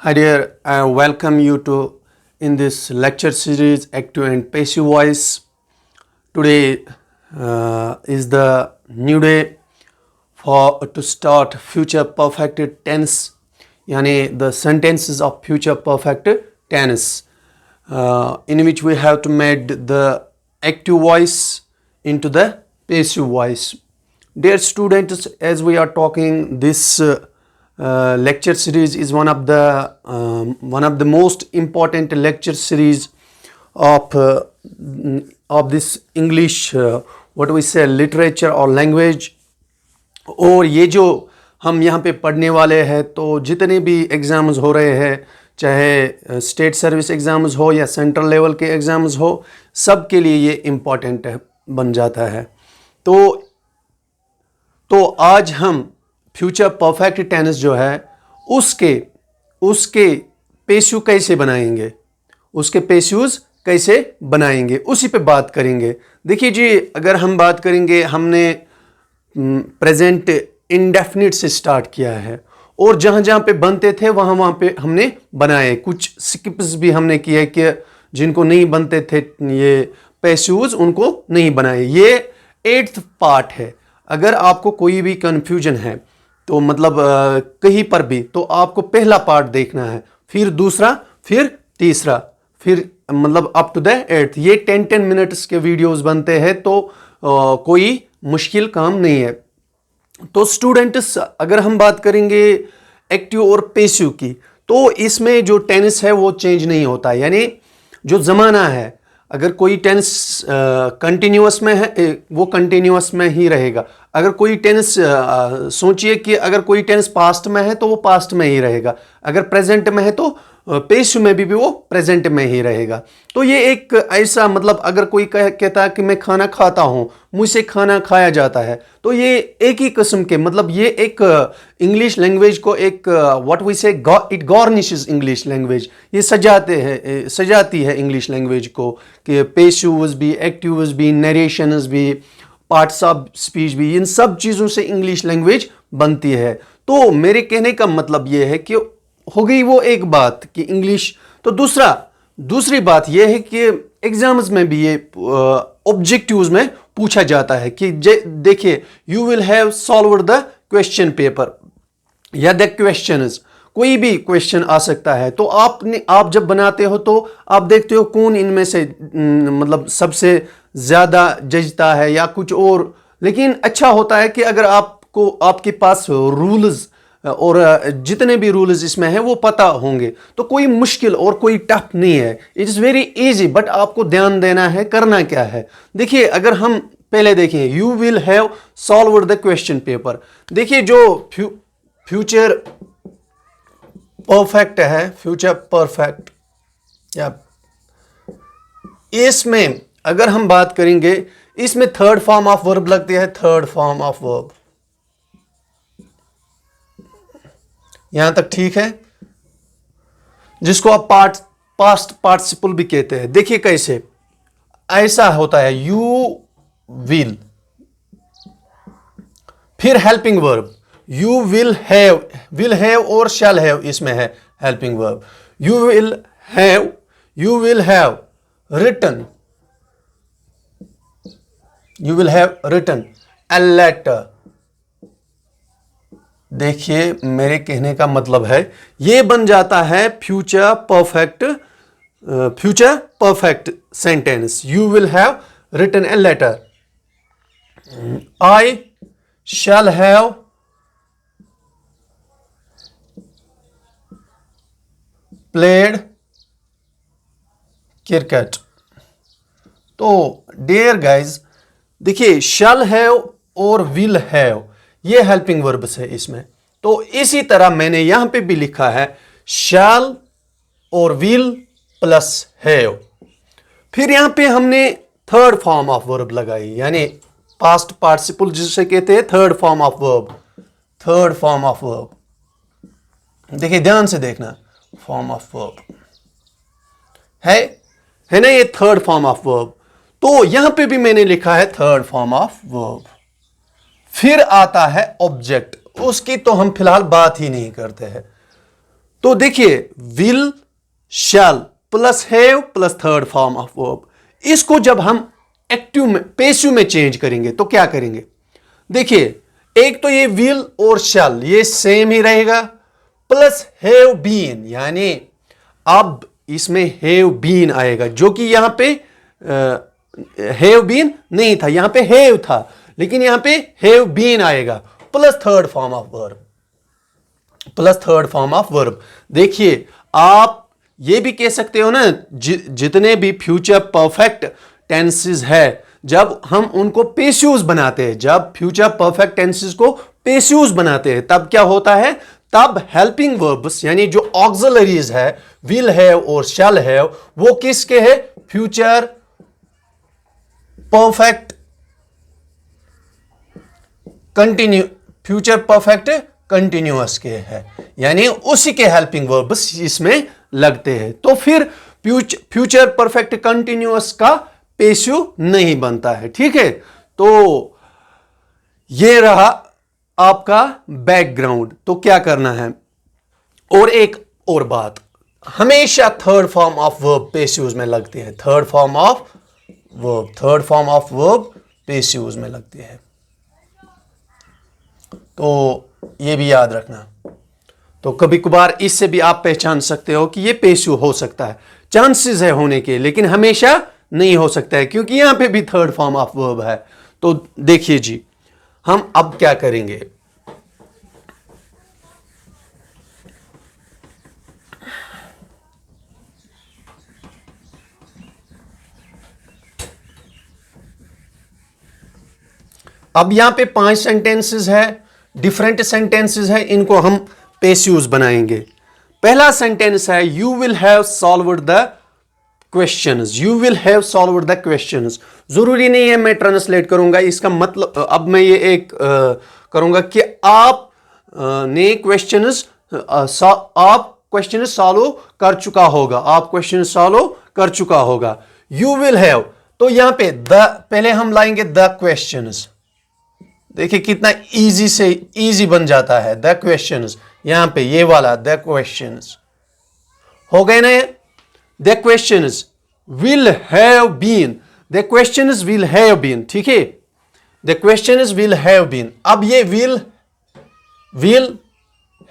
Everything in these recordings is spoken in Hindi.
Hi dear, I welcome you to in this lecture series Active and Passive Voice. Today is the new day for to start future perfect tense, yani the sentences of future perfect tense, in which we have to make the active voice into the passive voice. Dear students, as we are talking, this lecture series is one of the most important lecture series of this English what we say literature or language. और ये जो हम यहाँ पे पढ़ने वाले हैं, तो जितने भी एग्ज़ाम्स हो रहे हैं, चाहे स्टेट सर्विस एग्ज़ाम्स हो या सेंट्रल लेवल के एग्ज़ाम्स हो, सब के लिए ये इम्पॉर्टेंट बन जाता है. तो आज हम फ्यूचर परफेक्ट टेंस जो है उसके पेशिव कैसे बनाएंगे, उसके पेशिव्स कैसे बनाएंगे, उसी पे बात करेंगे. देखिए जी, अगर हम बात करेंगे, हमने प्रेजेंट इंडेफिनिट से स्टार्ट किया है और जहाँ जहाँ पे बनते थे वहाँ पे हमने बनाए. कुछ स्किप्स भी हमने किए कि जिनको नहीं बनते थे ये पैसिव्स, उनको नहीं बनाए. ये 8th पार्ट है. अगर आपको कोई भी कन्फ्यूजन है तो मतलब कहीं पर भी, तो आपको पहला पार्ट देखना है, फिर दूसरा, फिर तीसरा, फिर मतलब अप टू द 8th. ये 10 मिनट्स के वीडियोस बनते हैं, तो कोई मुश्किल काम नहीं है. तो स्टूडेंट्स, अगर हम बात करेंगे एक्टिव और पैसिव की, तो इसमें जो टेंस है वो चेंज नहीं होता. यानी जो ज़माना है, अगर कोई टेंस कंटिन्यूअस में है वो कंटिन्यूअस में ही रहेगा. अगर कोई टेंस सोचिए कि अगर कोई टेंस पास्ट में है तो वो पास्ट में ही रहेगा. अगर प्रेजेंट में है तो पेश में भी वो प्रेजेंट में ही रहेगा. तो ये एक ऐसा मतलब, अगर कोई कहता है कि मैं खाना खाता हूँ, मुझसे खाना खाया जाता है, तो ये एक ही किस्म के मतलब ये एक इंग्लिश लैंग्वेज को एक व्हाट वी से इट गार्निशेस इंग्लिश लैंग्वेज. ये सजाती है इंग्लिश लैंग्वेज को, कि पेशिव्स भी, एक्टिव्स भी, नरेशंस भी, पार्ट्स ऑफ स्पीच भी, इन सब चीज़ों से इंग्लिश लैंग्वेज बनती है. तो मेरे कहने का मतलब ये है कि हो गई वो एक बात कि इंग्लिश. तो दूसरी बात यह है कि एग्जाम्स में भी ये ऑब्जेक्टिव्स में पूछा जाता है कि देखिए, you will have solved the question paper या द क्वेश्चंस. कोई भी क्वेश्चन आ सकता है, तो आप जब बनाते हो तो आप देखते हो कौन इनमें से मतलब सबसे ज़्यादा जजता है या कुछ और. लेकिन अच्छा होता है कि अगर आपके पास रूल्स और जितने भी रूल्स इसमें हैं वो पता होंगे, तो कोई मुश्किल और कोई टफ नहीं है. It is very easy, but आपको ध्यान देना है करना क्या है. देखिए, अगर हम पहले देखें, you will have solved the question paper. देखिए, जो फ्यूचर परफेक्ट है, फ्यूचर परफेक्ट, या इसमें अगर हम बात करेंगे, इसमें थर्ड फॉर्म ऑफ वर्ब लगती है. थर्ड फॉर्म ऑफ वर्ब, यहां तक ठीक है, जिसको आप पास्ट पार्टिसिपल भी कहते हैं. देखिए कैसे ऐसा होता है, यू विल, फिर helping verb, you will have और शैल हैव इसमें है helping verb. You will have written, you will have written a letter. देखिए, मेरे कहने का मतलब है, ये बन जाता है future perfect sentence. You will have written a letter. I shall have played cricket. तो डियर गाइज, देखिए, शैल हैव और विल हैव ये हेल्पिंग वर्ब्स है इसमें. तो इसी तरह मैंने यहां पे भी लिखा है शैल और विल प्लस हैव. फिर यहां पे हमने थर्ड फॉर्म ऑफ वर्ब लगाई, यानी पास्ट पार्टिसिपल जिसे कहते हैं third form of verb. Third form of verb, देखिए ध्यान से देखना, फॉर्म ऑफ वर्ब है ना, ये थर्ड फॉर्म ऑफ वर्ब. तो यहां पे भी मैंने लिखा है थर्ड फॉर्म ऑफ वर्ब. फिर आता है ऑब्जेक्ट, उसकी तो हम फिलहाल बात ही नहीं करते हैं. तो देखिए will, shell plus have plus third form of verb, इसको जब हम एक्टिव में, पेसिव में चेंज करेंगे तो क्या करेंगे? देखिए एक तो ये विल और शैल ये सेम ही रहेगा, प्लस हैव बीन, यानी अब इसमें हैव बीन आएगा, जो कि यहां पे हैव बीन नहीं था, यहां पे हैव था, लेकिन यहां पे हैव बीन आएगा, plus third form of verb, plus third form of verb. देखिए आप ये भी कह सकते हो ना, जितने भी फ्यूचर परफेक्ट टेंसेस है, जब हम उनको पेसिव्स बनाते हैं, जब फ्यूचर परफेक्ट टेंसेस को पेसिव्स बनाते हैं, तब क्या होता है? तब हेल्पिंग वर्ब्स यानी जो ऑक्सिलरीज है, विल हैव और शैल हैव, वो किसके है? Future perfect continue, future perfect continuous के है, यानी उसी के हेल्पिंग वर्ब्स इसमें लगते हैं। तो फिर फ्यूचर परफेक्ट कंटिन्यूअस का पेसिव नहीं बनता है। ठीक है, तो ये रहा आपका बैकग्राउंड। तो क्या करना है? और एक और बात, हमेशा third form of verb passives में लगती है, third form of verb, third form of verb passives में लगती है, तो ये भी याद रखना। तो कभी कभार इससे भी आप पहचान सकते हो कि ये पेसिव हो सकता है, चांसेस है होने के, लेकिन हमेशा नहीं हो सकता है, क्योंकि यहां पे भी थर्ड फॉर्म ऑफ वर्ब है। तो देखिए जी, हम अब क्या करेंगे? अब यहां पे 5 सेंटेंसेस है, डिफरेंट सेंटेंसेस है, इनको हम पेसिव्स बनाएंगे। पहला सेंटेंस है you will have solved the questions, you will have solved the questions. जरूरी नहीं है मैं ट्रांसलेट करूंगा, इसका मतलब अब मैं ये एक करूंगा कि आप ने क्वेश्चंस, आप क्वेश्चन सॉल्व कर चुका होगा, आप क्वेश्चन सॉल्व कर चुका होगा। यू विल हैव, तो यहां पे द पहले हम लाएंगे द क्वेश्चंस। देखिए कितना इजी से इजी बन जाता है, द क्वेश्चंस, यहां पे ये वाला द क्वेश्चंस हो गए ना। The questions will have been, the questions will have been, ठीक है, the questions will have been. अब ये will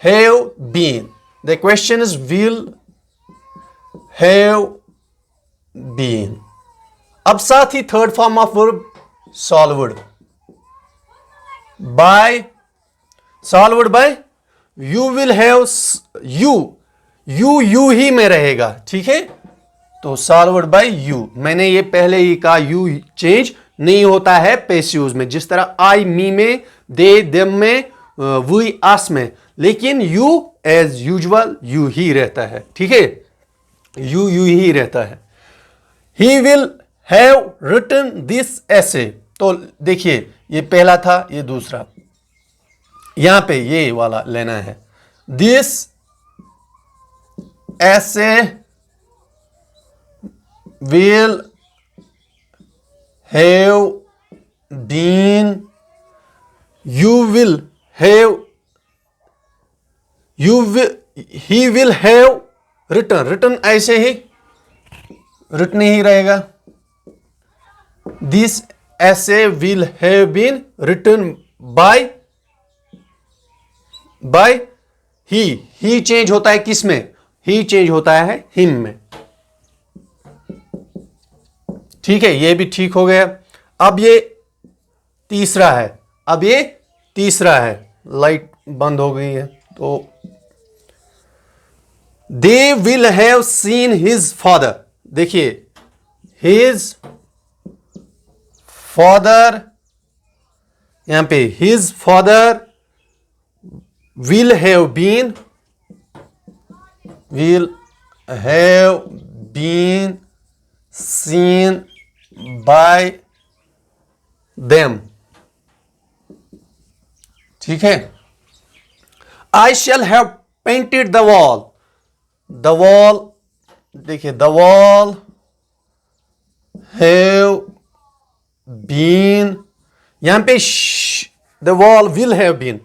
have been, the questions will have been. अब साथ ही third form of verb solved by, solved by you will have, you ही में रहेगा, ठीक है, तो सॉल्व्ड बाय यू। मैंने ये पहले ही कहा यू चेंज नहीं होता है पेसिव्स में, जिस तरह आई मी में, दे देम में, वी अस में, लेकिन यू एज यूजुअल यू ही रहता है, ठीक है, यू ही रहता है। He will have written this ऐसे, तो देखिए ये पहला था, ये दूसरा, यहां पे ये वाला लेना है, दिस ऐसे will have been, you will have, he will have written, written ऐसे ही रिटन ही रहेगा, दिस ऐसे will have been written by ही चेंज होता है किस में? ही चेंज होता है हिम में, ठीक है, ये भी ठीक हो गया। अब ये तीसरा है, अब ये तीसरा है, लाइट बंद हो गई है, तो they will have seen his father, देखिए हिज फादर, यहां पे his father will have been seen by them, ठीक है। I shall have painted the wall, the wall, देखिए द वॉल हैव बीन, यहां पे the wall will have been,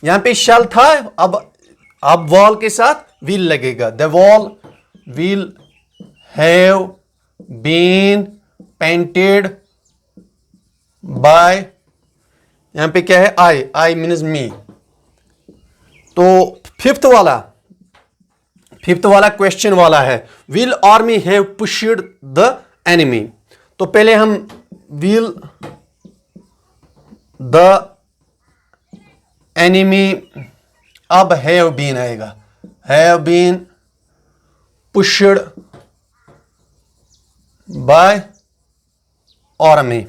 यहां पे शैल था, अब वॉल के साथ will लगेगा. The wall will have been painted by, यहां पे क्या है? I means me. तो फिफ्थ वाला क्वेश्चन वाला है will army have pushed the enemy. तो पहले हम will the enemy, अब have been आएगा, have been pushed by army.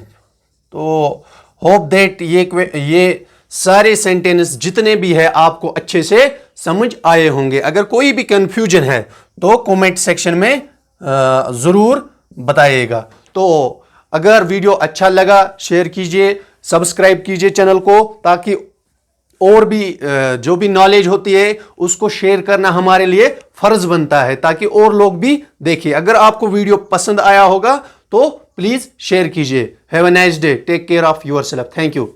तो होप दैट ये सारे सेंटेंस जितने भी है आपको अच्छे से समझ आए होंगे. अगर कोई भी कंफ्यूजन है तो कमेंट सेक्शन में जरूर बताइएगा. तो अगर वीडियो अच्छा लगा शेयर कीजिए, सब्सक्राइब कीजिए चैनल को, ताकि और भी जो भी नॉलेज होती है उसको शेयर करना हमारे लिए फर्ज बनता है, ताकि और लोग भी देखें. अगर आपको वीडियो पसंद आया होगा तो प्लीज शेयर कीजिए. Have a nice day. Take care of yourself. Thank you.